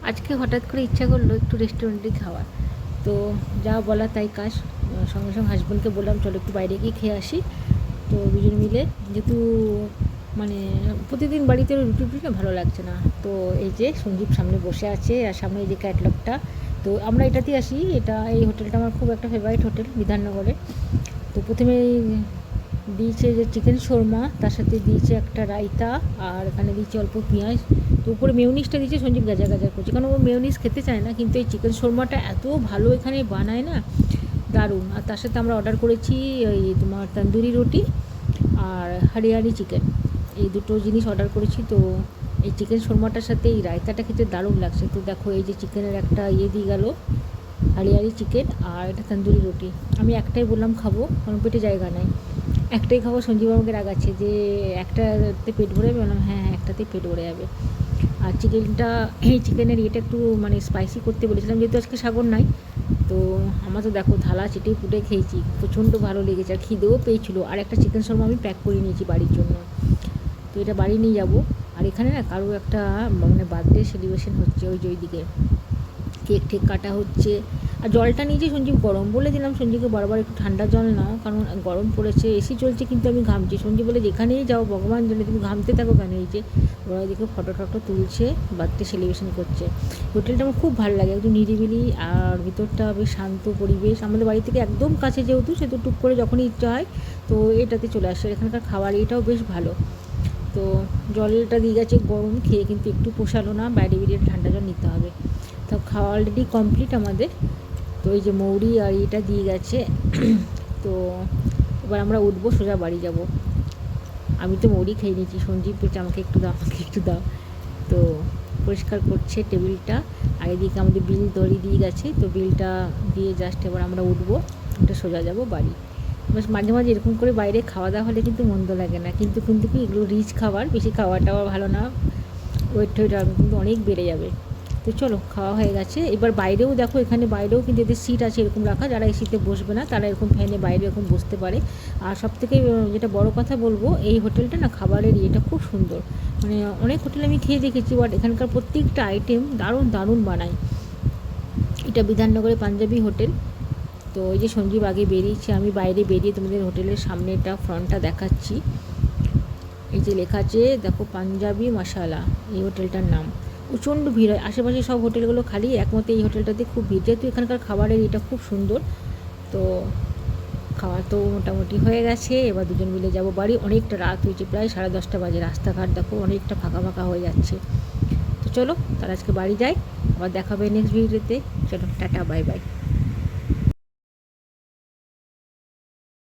আজকে হঠাৎ করে ইচ্ছা করলো একটু রেস্টুরেন্টে খাওয়ার। তো যা বলা তাই কাজ। সঙ্গে সঙ্গে হাসব্যান্ডকে বললাম চলো একটু বাইরে গিয়ে খেয়ে আসি। তো দুজন মিলে যেহেতু মানে প্রতিদিন বাড়িতে রুটি টুটি না ভালো লাগছে না। তো এই যে সঞ্জীব সামনে বসে আছে আর সামনে এই যে ক্যাটলগটা। তো আমরা এটাতেই আসি, এই হোটেলটা আমার খুব একটা ফেভারিট হোটেল বিধাননগরে। তো প্রথমে দিয়েছে যে চিকেন শোরমা, তার সাথে দিয়েছে একটা রায়তা, আর এখানে দিয়েছে অল্প পেঁয়াজ। তো উপরে মেয়োনিজটা দিয়েছে, সঞ্জীব গাজা গাজা করছে কারণ ও মেয়োনিজ খেতে চায় না, কিন্তু এই চিকেন শোরমাটা এত ভালো এখানে বানায় না, দারুণ। আর তার সাথে আমরা অর্ডার করেছি ওই তোমার তন্দুরি রুটি আর হরিয়ালি চিকেন, এই দুটো জিনিস অর্ডার করেছি। তো এই চিকেন শোরমাটার সাথে এই রায়তাটা খেতে দারুণ লাগছে। তো দেখো এই যে চিকেনের একটা দিয়ে গেল হরিয়ালি চিকেন আর এটা তন্দুরি রুটি। আমি একটাই বললাম খাবো কারণ পেটে জায়গা নাই, একটাই খাবো। সঞ্জীব আমাকে রাগাচ্ছে যে একটাতে পেট ভরে যাবে, বললাম হ্যাঁ হ্যাঁ একটাতেই পেট ভরে যাবে। আর চিকেনটা, এই চিকেনের ইয়েটা একটু মানে স্পাইসি করতে বলেছিলাম যেহেতু আজকে সাগর নাই। তো আমরা তো দেখো থালা চেটে পুটে খেয়েছি, প্রচণ্ড ভালো লেগেছে আর খিদেও পেয়েছিলো। আর একটা চিকেন শর্মা আমি প্যাক করে নিয়েছি বাড়ির জন্য, তো এটা বাড়ি নিয়ে যাবো। আর এখানে না কারো একটা মানে বার্থডে সেলিব্রেশন হচ্ছে, ওই যে ওইদিকে কেক ঠেক কাটা হচ্ছে। আর জলটা নিয়েছি সঞ্জীব গরম, বলে দিলাম সঞ্জীবকে বারবার একটু ঠান্ডা জল নাও কারণ গরম পড়েছে, এসি চলছে কিন্তু আমি ঘামছি। সঞ্জীব বলে যেখানেই যাও ভগবান জানে তুমি ঘামতে থাকো কেন। এই যে ওরা ওইদিকে ফটো টটো তুলছে, বার্থডে সেলিব্রেশন করছে। হোটেলটা আমার খুব ভালো লাগে, একটু নিরিবিলি আর ভিতরটা বেশ শান্ত পরিবেশ। আমাদের বাড়ি থেকে একদম কাছে যেহেতু, সেহেতু টুক করে যখনই ইচ্ছা হয় তো এটাতে চলে আসে। এখানকার খাবার এটাও বেশ ভালো। তো জলটা দিয়ে গেছে গরম, খেয়ে কিন্তু একটু পোষালো না, বাইরে বেরিয়ে ঠান্ডা জল নিতে হবে। তো খাওয়া অলরেডি কমপ্লিট আমাদের। তো এই যে মৌরি আর এটা দিয়ে গেছে। তো এবার আমরা উঠবো, সোজা বাড়ি যাব। আমি তো মৌরি খেয়ে নিয়েছি, সঞ্জীব বলছে আমাকে একটু দাও আমাকে একটু দাও। তো পরিষ্কার করছে টেবিলটা। আর এদিকে আমাদের বিল দড়ি দিয়ে গেছে, তো বিলটা দিয়ে জাস্ট এবার আমরা উঠবো, এটা সোজা যাব বাড়ি। বাস মাঝে মাঝে এরকম করে বাইরে খাওয়া দাওয়া হলে কিন্তু মন্দ লাগে না, কিন্তু কিন্তু কি এগুলো রিচ খাবার, বেশি খাওয়াটাও ভালো না, ওয়েট টোয়েট কিন্তু অনেক বেড়ে যাবে। তো চলো খাওয়া হয়ে গেছে, এবার বাইরেও দেখো, এখানে বাইরেও কিন্তু এদের সিট আছে এরকম রাখা, যারা এসিতে বসবে না তারা এরকম ফ্যানে বাইরে এরকম বসতে পারে। আর সবথেকে যেটা বড় কথা বলবো, এই হোটেলটা না খাবারের ইয়েটা খুব সুন্দর। মানে অনেক হোটেলে আমি খেয়ে দেখেছি, বাট এখানকার প্রত্যেকটা আইটেম দারুণ দারুণ বানায়। এটা বিধাননগরে পাঞ্জাবি হোটেল। তো ওই যে সঞ্জীব আগে বেরিয়েছে, আমি বাইরে বেরিয়ে তোমাদের হোটেলের সামনেটা ফ্রন্টটা দেখাচ্ছি। এই যে লেখা আছে দেখো পাঞ্জাবি মশালা, এই হোটেলটার নাম। প্রচণ্ড ভিড় হয়, আশেপাশে সব হোটেলগুলো খালি, একমতে এই হোটেলটাতে খুব ভিড়, যেহেতু এখানকার খাবারের এটা খুব সুন্দর। তো খাওয়া তো মোটামুটি হয়ে গেছে, এবার দুজন মিলে যাব বাড়ি। অনেকটা রাত হয়েছে, প্রায় 10:30 বাজে, রাস্তাঘাট দেখো অনেকটা ফাঁকা ফাঁকা হয়ে যাচ্ছে। তো চলো তাহলে আজকে বাড়ি যাই, আবার দেখা হবে নেক্সট ভিডিওতে। চলো টাটা বাই বাই।